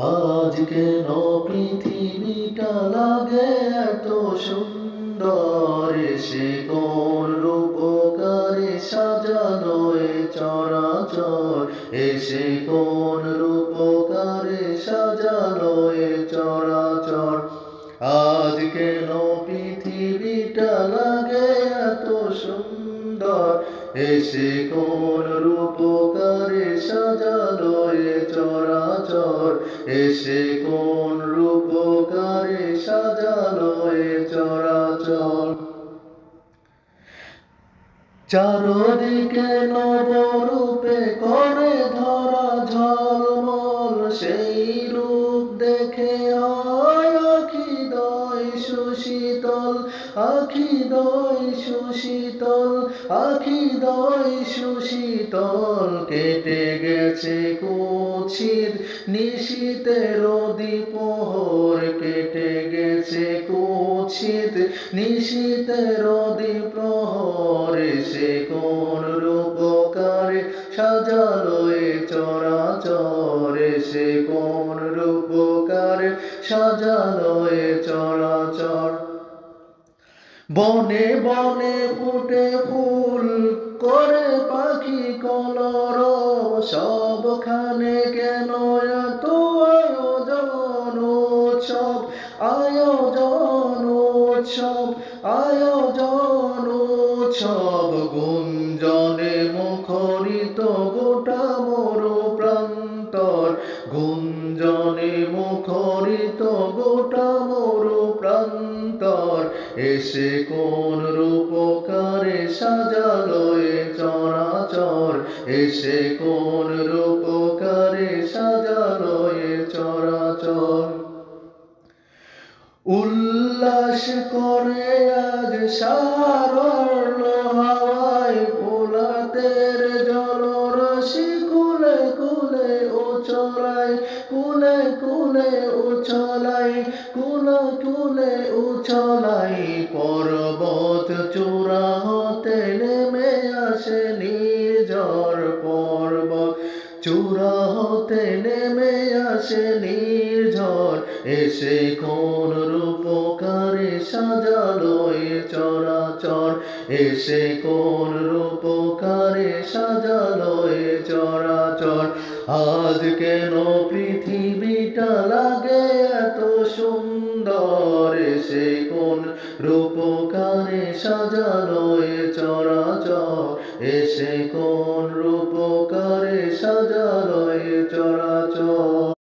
আজ কেন পৃথিবীটা লাগে এত সুন্দর, সে কোন রূপকারে সাজানো এ চরাচর, এসে কোন রূপকারে সাজানো এ চরাচর। আজ কেন পৃথিবীটা লাগে এত সুন্দর, এসে কোন রূপকারে সাজানো এ চরাচর, এসে কোন রূপকারে সাজানো এ চরাচর। চারদিকে নবরূপে করে ধরা ঝলমল, সেই রূপ দেখে হয় আখিদয় সুশীতল, আখিদয় সুশীতল, আখিদয় সুশীতল। কেটে গেছে কুৎসিত নিশীথের দ্বিপ্রহর, কেটে গেছে কুৎসিত নিশীথের দ্বিপ্রহর, সে কোন রূপকারে সাজালো এ চরাচর, সে কোন রূপকারে সাজালো এ চরাচর। বনে বনে ফুটে ফুল করে পাখি কলরব, সবখানে কেন এত আয়োজন উৎসব, আয়োজন উৎসব, আয়োজন উৎসব। গুঞ্জনে মুখরিত গোটা মরু প্রান্তর, গুঞ্জনে মুখরিত গোটা মরু প্রান্তর, এসে কোন রূপকারে সাজালো এ চরাচর, এসে কোন রূপকারে সাজালো এ চরাচর। উল্লাস করে আজ সারল হাওয়ায়, পোলাতের জলরাশি কুলে কুলে উছলাই, কুলে কুলে উছলাই, কুলে কুলে উছলাই। পর্বত চূড়া হতে নেমে আসে নির্ঝর, পর্বত চূড়া হতে নেমে আসে নির্ঝর, এসে কোন রূপকারে সাজালো এ চরাচর, এসে কোন রূপকারে সাজালো এ চরাচর। আজ কেন পৃথিবীটা লাগে এত সুন্দর, এসে কোন রূপকারে সাজালো এ চরাচর, এসে কোন রূপকারে সাজালো এ চরাচর।